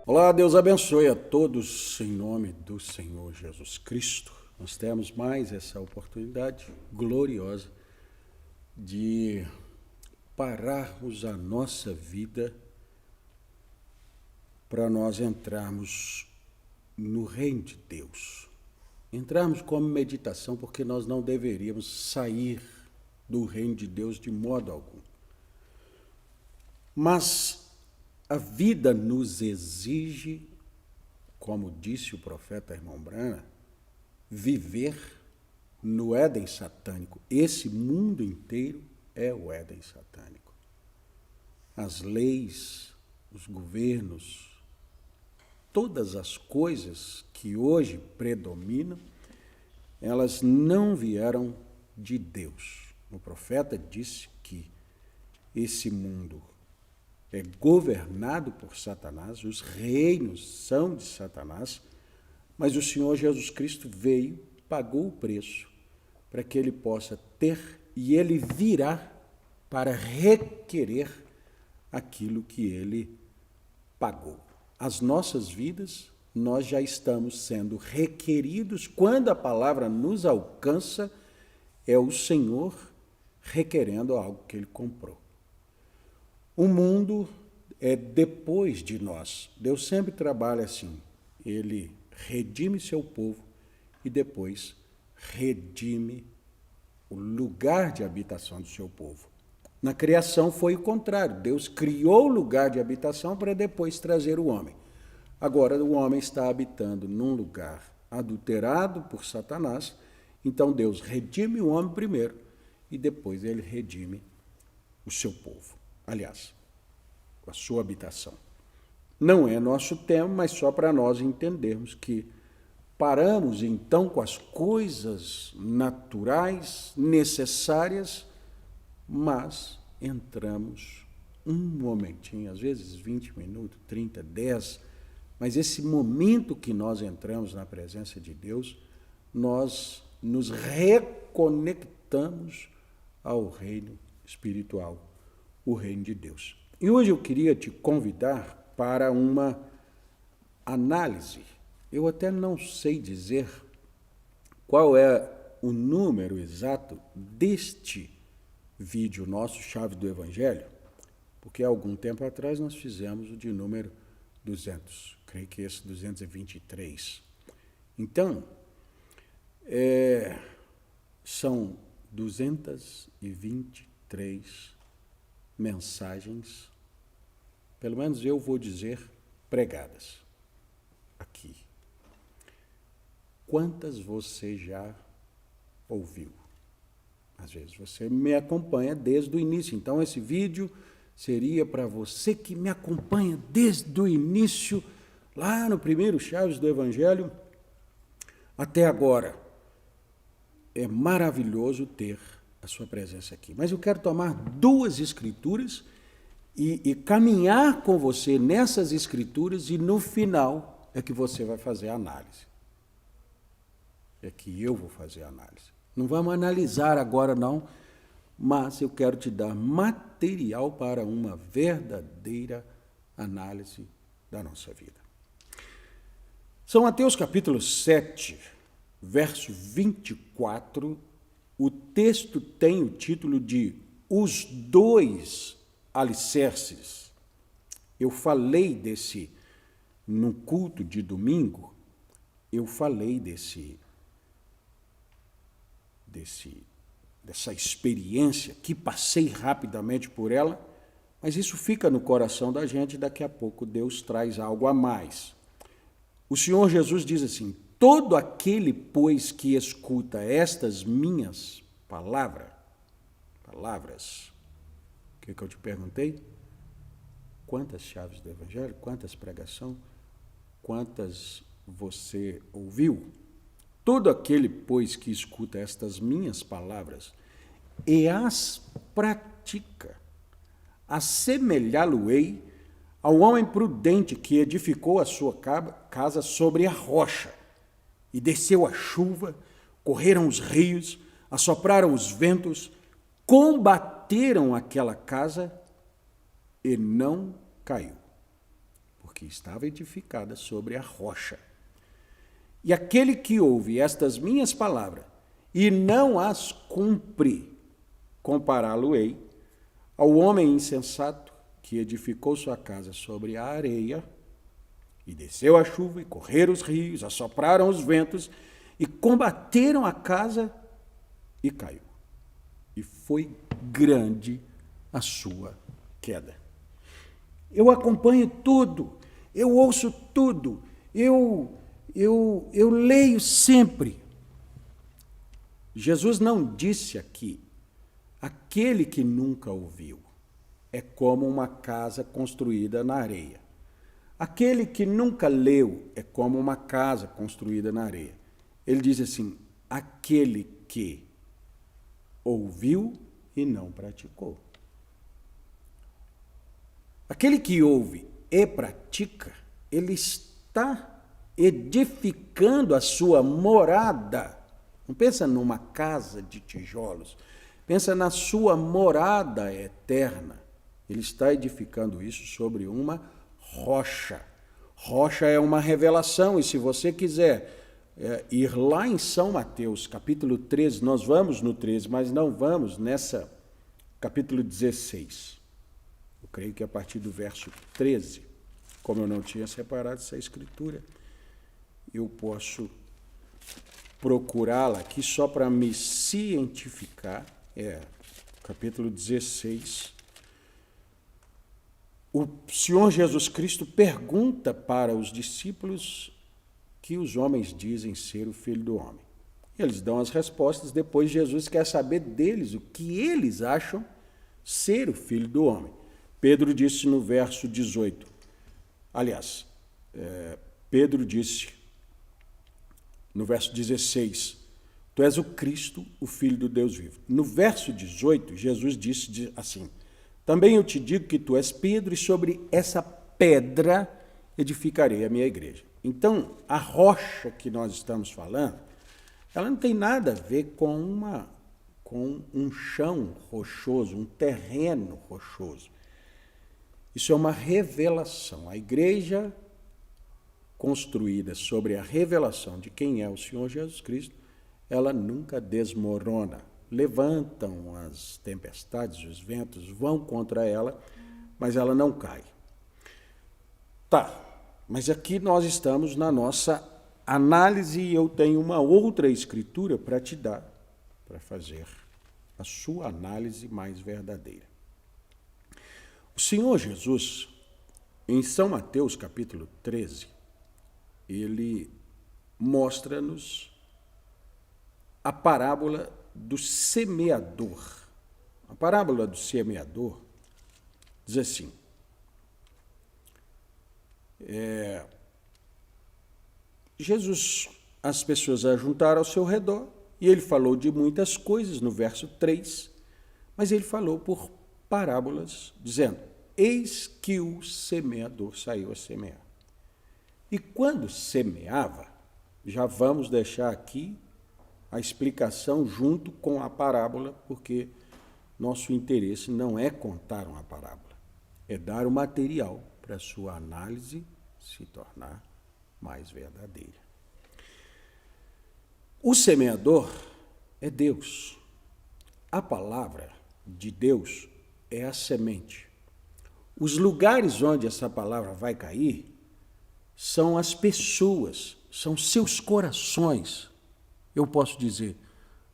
Olá, Deus abençoe a todos em nome do Senhor Jesus Cristo. Nós temos mais essa oportunidade gloriosa de pararmos a nossa vida para nós entrarmos no reino de Deus. Entrarmos como meditação, porque nós não deveríamos sair do reino de Deus de modo algum. Mas a vida nos exige, como disse o profeta Irmão Brana, viver no Éden satânico. Esse mundo inteiro é o Éden satânico. As leis, os governos, todas as coisas que hoje predominam, elas não vieram de Deus. O profeta disse que esse mundo é governado por Satanás, os reinos são de Satanás, mas o Senhor Jesus Cristo veio, pagou o preço para que ele possa ter, e ele virá para requerer aquilo que ele pagou. As nossas vidas, nós já estamos sendo requeridos, quando a palavra nos alcança, é o Senhor requerendo algo que ele comprou. O mundo é depois de nós. Deus sempre trabalha assim. Ele redime seu povo e depois redime o lugar de habitação do seu povo. Na criação foi o contrário. Deus criou o lugar de habitação para depois trazer o homem. Agora o homem está habitando num lugar adulterado por Satanás, então Deus redime o homem primeiro e depois ele redime o seu povo. Aliás, a sua habitação. Não é nosso tema, mas só para nós entendermos que paramos então com as coisas naturais, necessárias, mas entramos um momentinho, às vezes 20 minutos, 30, 10, mas esse momento que nós entramos na presença de Deus, nós nos reconectamos ao reino espiritual, o reino de Deus. E hoje eu queria te convidar para uma análise. Eu até não sei dizer qual é o número exato deste vídeo nosso, Chave do Evangelho, porque há algum tempo atrás nós fizemos o de número 200, creio que esse 223. Então, são 223 mensagens, pelo menos eu vou dizer, pregadas aqui. Quantas você já ouviu? Às vezes você me acompanha desde o início, então esse vídeo seria para você que me acompanha desde o início, lá no primeiro Chaves do Evangelho, até agora. É maravilhoso ter a sua presença aqui. Mas eu quero tomar duas escrituras e caminhar com você nessas escrituras, e no final é que você vai fazer a análise. É que eu vou fazer a análise. Não vamos analisar agora não, mas eu quero te dar material para uma verdadeira análise da nossa vida. São Mateus capítulo 7, verso 24, o texto tem o título de Os Dois Alicerces. Eu falei desse, no culto de domingo, eu falei dessa experiência, que passei rapidamente por ela, mas isso fica no coração da gente, e daqui a pouco Deus traz algo a mais. O Senhor Jesus diz assim: todo aquele, pois, que escuta estas minhas palavras, o que eu te perguntei? Quantas chaves do Evangelho? Quantas pregações? Quantas você ouviu? Todo aquele, pois, que escuta estas minhas palavras e as pratica, assemelhá-lo-ei ao homem prudente que edificou a sua casa sobre a rocha, e desceu a chuva, correram os rios, assopraram os ventos, combateram aquela casa e não caiu, porque estava edificada sobre a rocha. E aquele que ouve estas minhas palavras e não as cumpre, compará-lo-ei ao homem insensato que edificou sua casa sobre a areia, e desceu a chuva, e correram os rios, assopraram os ventos, e combateram a casa, e caiu. E foi grande a sua queda. Eu acompanho tudo, eu ouço tudo, eu leio sempre. Jesus não disse aqui, aquele que nunca ouviu é como uma casa construída na areia. Aquele que nunca leu é como uma casa construída na areia. Ele diz assim, aquele que ouviu e não praticou. Aquele que ouve e pratica, ele está edificando a sua morada. Não pensa numa casa de tijolos, pensa na sua morada eterna. Ele está edificando isso sobre uma rocha. Rocha é uma revelação, e se você quiser ir lá em São Mateus, capítulo 13, nós vamos no 13, mas não vamos nessa capítulo 16. Eu creio que a partir do verso 13, como eu não tinha separado essa escritura, eu posso procurá-la aqui só para me cientificar. Capítulo 16. O Senhor Jesus Cristo pergunta para os discípulos que os homens dizem ser o Filho do Homem. Eles dão as respostas, depois Jesus quer saber deles o que eles acham ser o Filho do Homem. Pedro disse no verso 18, Pedro disse no verso 16, tu és o Cristo, o Filho do Deus vivo. No verso 18, Jesus disse assim, também eu te digo que tu és Pedro, e sobre essa pedra edificarei a minha igreja. Então, a rocha que nós estamos falando, ela não tem nada a ver com um chão rochoso, um terreno rochoso. Isso é uma revelação. A igreja construída sobre a revelação de quem é o Senhor Jesus Cristo, ela nunca desmorona. Levantam as tempestades, os ventos vão contra ela, mas ela não cai. Mas aqui nós estamos na nossa análise e eu tenho uma outra escritura para te dar, para fazer a sua análise mais verdadeira. O Senhor Jesus, em São Mateus, capítulo 13, ele mostra-nos a parábola do semeador. A parábola do semeador diz assim, Jesus, as pessoas ajuntaram ao seu redor, e ele falou de muitas coisas no verso 3, mas ele falou por parábolas, dizendo, eis que o semeador saiu a semear. E quando semeava, já vamos deixar aqui a explicação junto com a parábola, porque nosso interesse não é contar uma parábola, é dar o material para a sua análise se tornar mais verdadeira. O semeador é Deus. A palavra de Deus é a semente. Os lugares onde essa palavra vai cair são as pessoas, são seus corações. Eu posso dizer,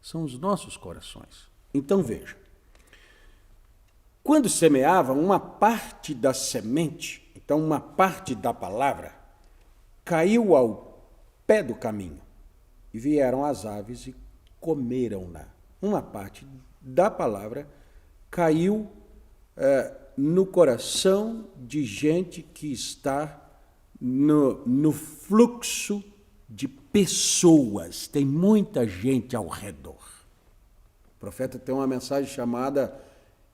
são os nossos corações. Então veja, quando semeava, uma parte da semente, então uma parte da palavra, caiu ao pé do caminho e vieram as aves e comeram-na. Uma parte da palavra caiu no coração de gente que está no fluxo de pessoas. Tem muita gente ao redor. O profeta tem uma mensagem chamada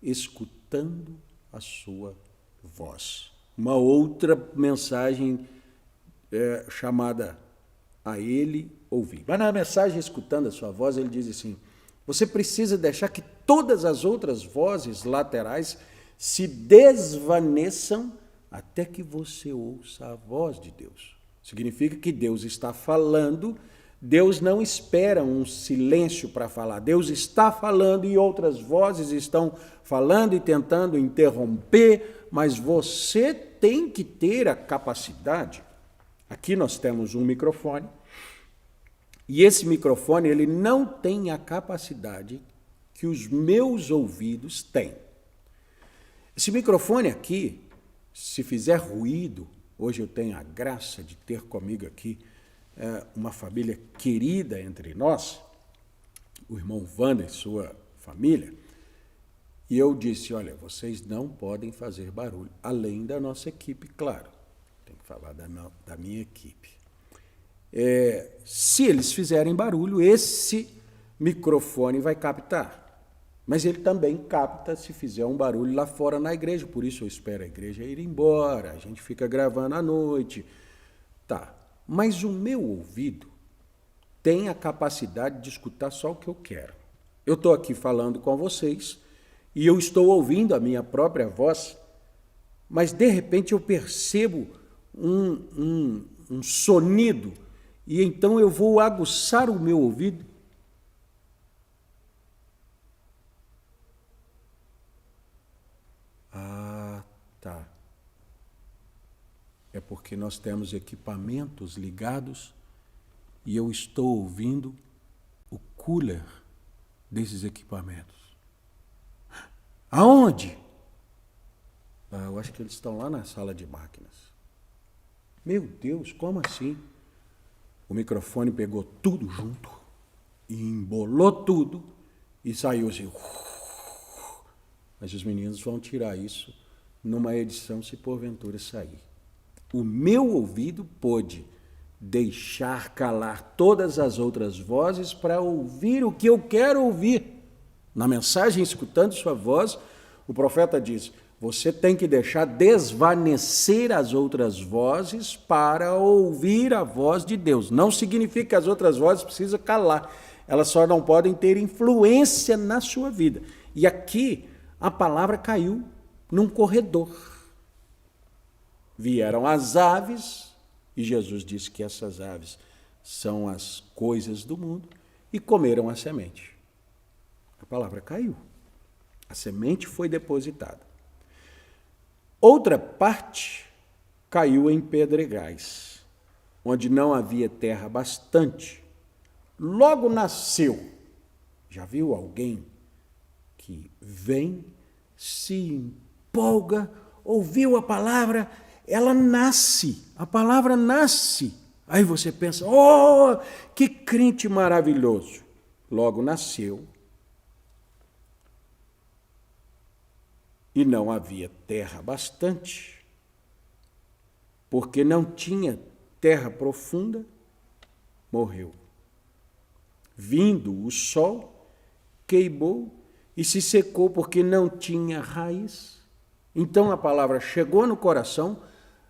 escutando a sua voz. Uma outra mensagem chamada a ele ouvir. Mas na mensagem, escutando a sua voz, ele diz assim, você precisa deixar que todas as outras vozes laterais se desvaneçam até que você ouça a voz de Deus. Significa que Deus está falando, Deus não espera um silêncio para falar. Deus está falando e outras vozes estão falando e tentando interromper, mas você tem que ter a capacidade. Aqui nós temos um microfone, e esse microfone ele não tem a capacidade que os meus ouvidos têm. Esse microfone aqui, se fizer ruído, hoje eu tenho a graça de ter comigo aqui uma família querida entre nós, o irmão Wander e sua família, e eu disse, olha, vocês não podem fazer barulho, além da nossa equipe, claro, tem que falar da minha equipe. Se eles fizerem barulho, esse microfone vai captar. Mas ele também capta se fizer um barulho lá fora na igreja. Por isso eu espero a igreja ir embora. A gente fica gravando à noite. Tá. Mas o meu ouvido tem a capacidade de escutar só o que eu quero. Eu estou aqui falando com vocês e eu estou ouvindo a minha própria voz, mas de repente eu percebo um sonido e então eu vou aguçar o meu ouvido. Tá. É porque nós temos equipamentos ligados e eu estou ouvindo o cooler desses equipamentos. Aonde? Eu acho que eles estão lá na sala de máquinas. Meu Deus, como assim? O microfone pegou tudo junto e embolou tudo e saiu assim. Mas os meninos vão tirar isso numa edição, se porventura sair. O meu ouvido pôde deixar calar todas as outras vozes para ouvir o que eu quero ouvir. Na mensagem, escutando sua voz, o profeta diz, você tem que deixar desvanecer as outras vozes para ouvir a voz de Deus. Não significa que as outras vozes precisam calar. Elas só não podem ter influência na sua vida. E aqui, a palavra caiu num corredor. Vieram as aves, e Jesus disse que essas aves são as coisas do mundo, e comeram a semente. A palavra caiu. A semente foi depositada. Outra parte caiu em pedregais, onde não havia terra bastante. Logo nasceu. Já viu alguém que vem, se empolga, ouviu a palavra, ela nasce, a palavra nasce. Aí você pensa, oh, que crente maravilhoso. Logo nasceu e não havia terra bastante, porque não tinha terra profunda, morreu. Vindo o sol, queimou e se secou porque não tinha raiz. Então a palavra chegou no coração,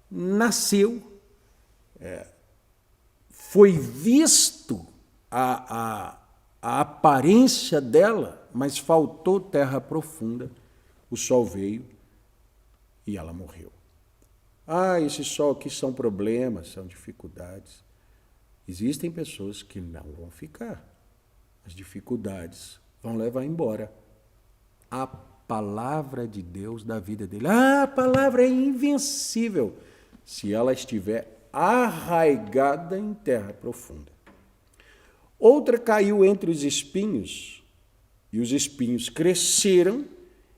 nasceu, foi visto a aparência dela, mas faltou terra profunda. O sol veio e ela morreu. Esse sol aqui são problemas, são dificuldades. Existem pessoas que não vão ficar. As dificuldades vão levar embora a palavra de Deus da vida dele. A palavra é invencível se ela estiver arraigada em terra profunda. Outra caiu entre os espinhos, e os espinhos cresceram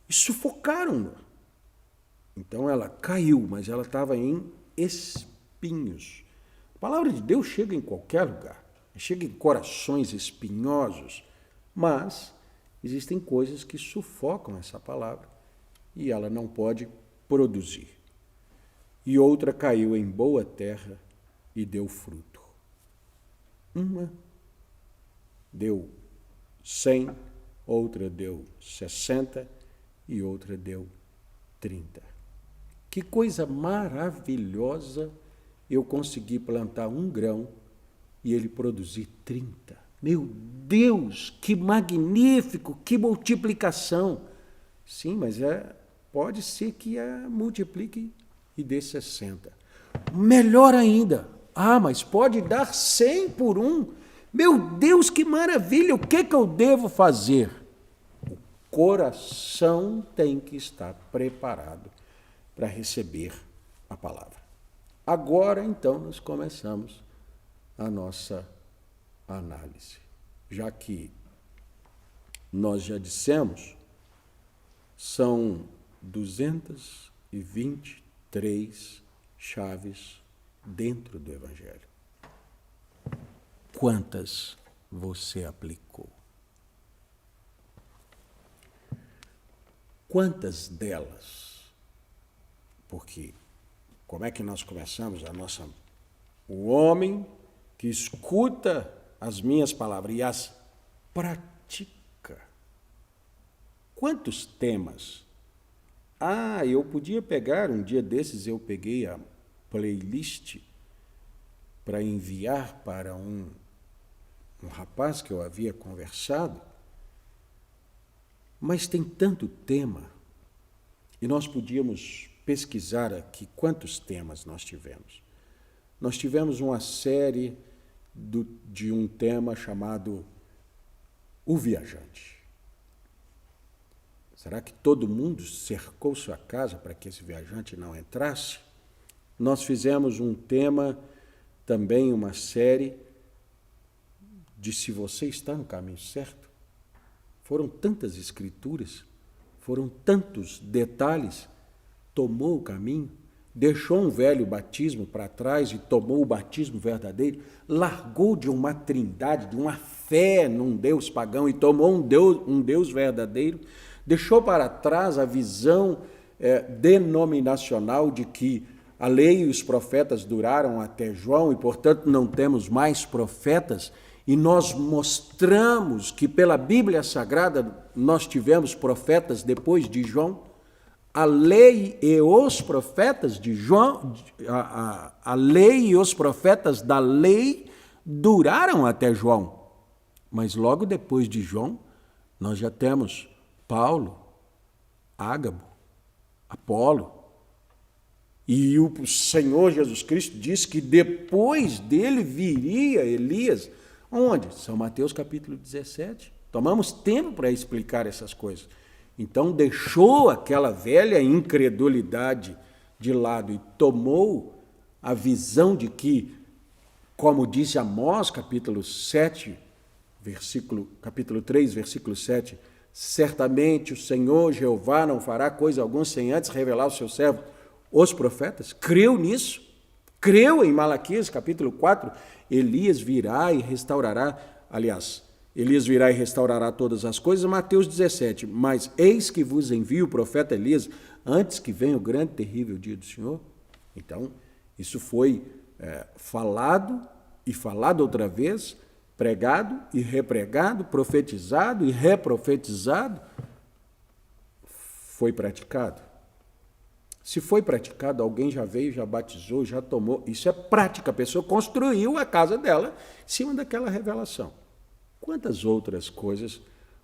e sufocaram-no. Então ela caiu, mas ela estava em espinhos. A palavra de Deus chega em qualquer lugar, chega em corações espinhosos, mas existem coisas que sufocam essa palavra e ela não pode produzir. E outra caiu em boa terra e deu fruto. Uma deu 100, outra deu 60 e outra deu 30. Que coisa maravilhosa eu consegui plantar um grão e ele produzir 30. Meu Deus, que magnífico, que multiplicação. Sim, mas pode ser que multiplique e dê 60. Melhor ainda. Mas pode dar 100 por um. Meu Deus, que maravilha! O que eu devo fazer? O coração tem que estar preparado para receber a palavra. Agora, então, nós começamos a nossa análise. Já que nós já dissemos, são 223 chaves dentro do Evangelho. Quantas você aplicou? Quantas delas? Porque como é que nós começamos o homem que escuta as minhas palavras e as pratica. Quantos temas? Eu podia pegar, um dia desses eu peguei a playlist para enviar para um rapaz que eu havia conversado, mas tem tanto tema, e nós podíamos pesquisar aqui quantos temas nós tivemos. Nós tivemos uma série de um tema chamado O Viajante. Será que todo mundo cercou sua casa para que esse viajante não entrasse? Nós fizemos um tema, também uma série, de se você está no caminho certo. Foram tantas escrituras, foram tantos detalhes, tomou o caminho, deixou um velho batismo para trás e tomou o batismo verdadeiro, largou de uma trindade, de uma fé num Deus pagão e tomou um Deus verdadeiro, deixou para trás a visão denominacional de que a lei e os profetas duraram até João e, portanto, não temos mais profetas, e nós mostramos que pela Bíblia Sagrada nós tivemos profetas depois de João. A lei e os profetas de João, a lei e os profetas da lei duraram até João. Mas logo depois de João, nós já temos Paulo, Ágabo, Apolo. E o Senhor Jesus Cristo disse que depois dele viria Elias. Onde? São Mateus capítulo 17. Tomamos tempo para explicar essas coisas. Então, deixou aquela velha incredulidade de lado e tomou a visão de que, como disse Amós, capítulo 7, capítulo 3, versículo 7, certamente o Senhor Jeová não fará coisa alguma sem antes revelar ao seu servo, os profetas. Creu nisso. Creu em Malaquias, capítulo 4, Elias virá e restaurará, Elias virá e restaurará todas as coisas, Mateus 17, mas eis que vos envio o profeta Elias antes que venha o grande e terrível dia do Senhor. Então, isso foi falado e falado outra vez, pregado e repregado, profetizado e reprofetizado, foi praticado. Se foi praticado, alguém já veio, já batizou, já tomou. Isso é prática. A pessoa construiu a casa dela em cima daquela revelação. Quantas outras coisas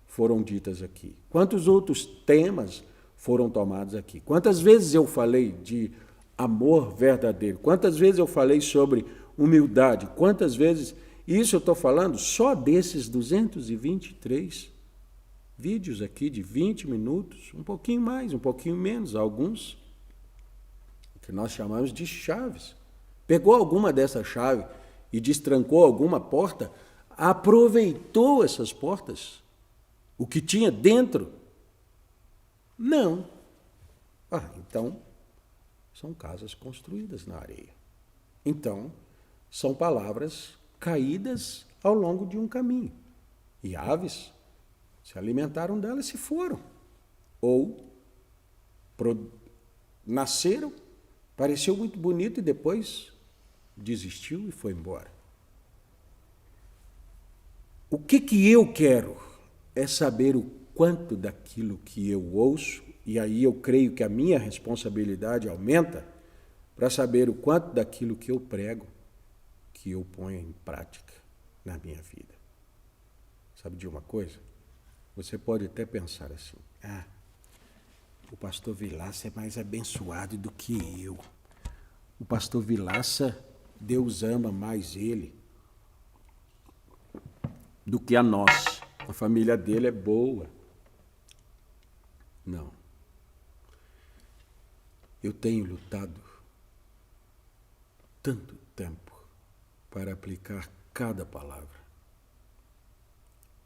foram ditas aqui? Quantos outros temas foram tomados aqui? Quantas vezes eu falei de amor verdadeiro? Quantas vezes eu falei sobre humildade? Quantas vezes... Isso eu estou falando só desses 223 vídeos aqui de 20 minutos, um pouquinho mais, um pouquinho menos, alguns... que nós chamamos de chaves. Pegou alguma dessa chave e destrancou alguma porta, aproveitou essas portas, o que tinha dentro? Não. Então, são casas construídas na areia. Então, são palavras caídas ao longo de um caminho. E aves se alimentaram delas e se foram. Ou nasceram, pareceu muito bonito e depois desistiu e foi embora. O que eu quero é saber o quanto daquilo que eu ouço, e aí eu creio que a minha responsabilidade aumenta para saber o quanto daquilo que eu prego, que eu ponho em prática na minha vida. Sabe de uma coisa? Você pode até pensar assim, o pastor Vilaça é mais abençoado do que eu. O pastor Vilaça, Deus ama mais ele do que a nós. A família dele é boa. Não. Eu tenho lutado tanto tempo para aplicar cada palavra.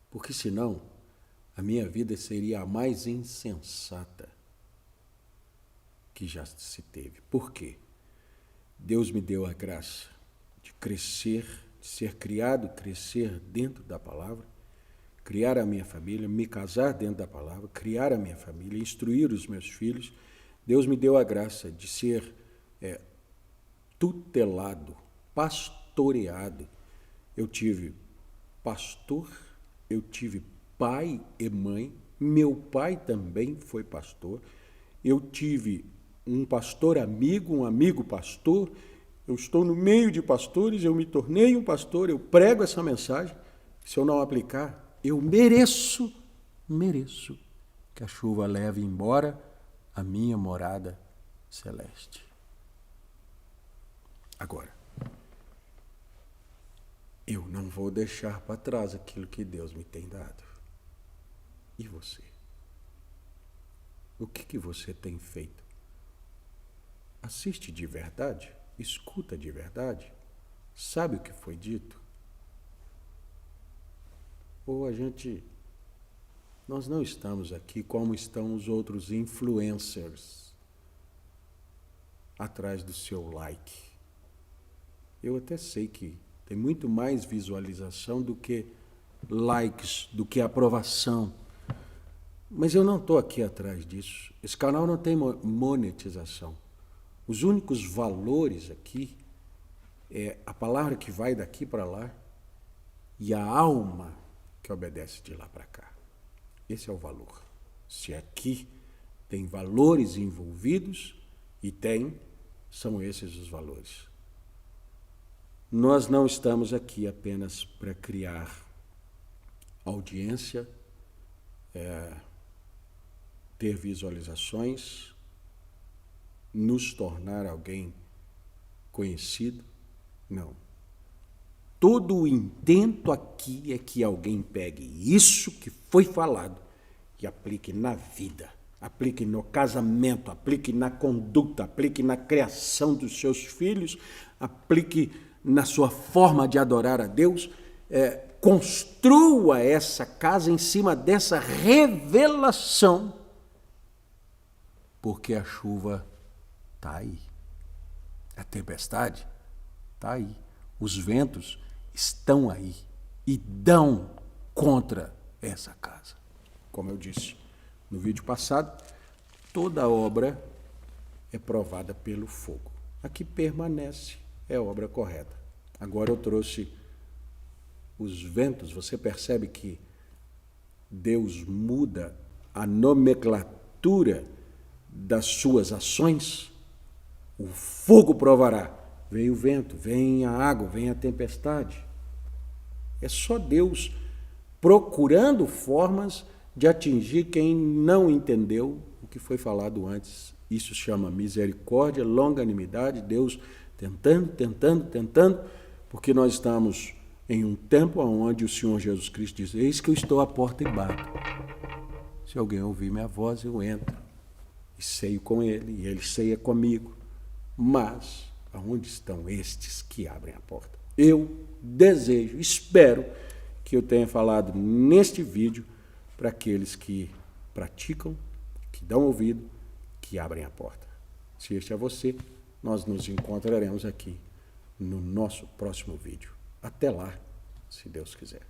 Porque senão, a minha vida seria a mais insensata que já se teve. Por quê? Deus me deu a graça de crescer, de ser criado, crescer dentro da palavra, criar a minha família, me casar dentro da palavra, criar a minha família, instruir os meus filhos. Deus me deu a graça de ser tutelado, pastoreado. Eu tive pastor, eu tive pai e mãe, meu pai também foi pastor, eu tive um pastor amigo, um amigo pastor, eu estou no meio de pastores, eu me tornei um pastor, eu prego essa mensagem. Se eu não aplicar, eu mereço que a chuva leve embora a minha morada celeste. Agora, eu não vou deixar para trás aquilo que Deus me tem dado. E você? O que você tem feito? Assiste de verdade? Escuta de verdade? Sabe o que foi dito? Ou nós não estamos aqui como estão os outros influencers atrás do seu like. Eu até sei que tem muito mais visualização do que likes, do que aprovação. Mas eu não estou aqui atrás disso. Esse canal não tem monetização. Os únicos valores aqui é a palavra que vai daqui para lá e a alma que obedece de lá para cá. Esse é o valor. Se aqui tem valores envolvidos, e são esses os valores. Nós não estamos aqui apenas para criar audiência, ter visualizações, nos tornar alguém conhecido. Não. Todo o intento aqui é que alguém pegue isso que foi falado e aplique na vida, aplique no casamento, aplique na conduta, aplique na criação dos seus filhos, aplique na sua forma de adorar a Deus, construa essa casa em cima dessa revelação, porque a chuva está aí, a tempestade está aí, os ventos estão aí e dão contra essa casa. Como eu disse no vídeo passado, toda obra é provada pelo fogo. A que permanece é a obra correta. Agora eu trouxe os ventos. Você percebe que Deus muda a nomenclatura das suas ações? O fogo provará. Vem o vento, vem a água, vem a tempestade. É só Deus procurando formas de atingir quem não entendeu o que foi falado antes. Isso chama misericórdia, longanimidade, Deus tentando, porque nós estamos em um tempo onde o Senhor Jesus Cristo diz: eis que eu estou à porta e bato. Se alguém ouvir minha voz, eu entro e ceio com ele, e ele ceia comigo. Mas aonde estão estes que abrem a porta? Eu desejo, espero que eu tenha falado neste vídeo para aqueles que praticam, que dão ouvido, que abrem a porta. Se este é você, nós nos encontraremos aqui no nosso próximo vídeo. Até lá, se Deus quiser.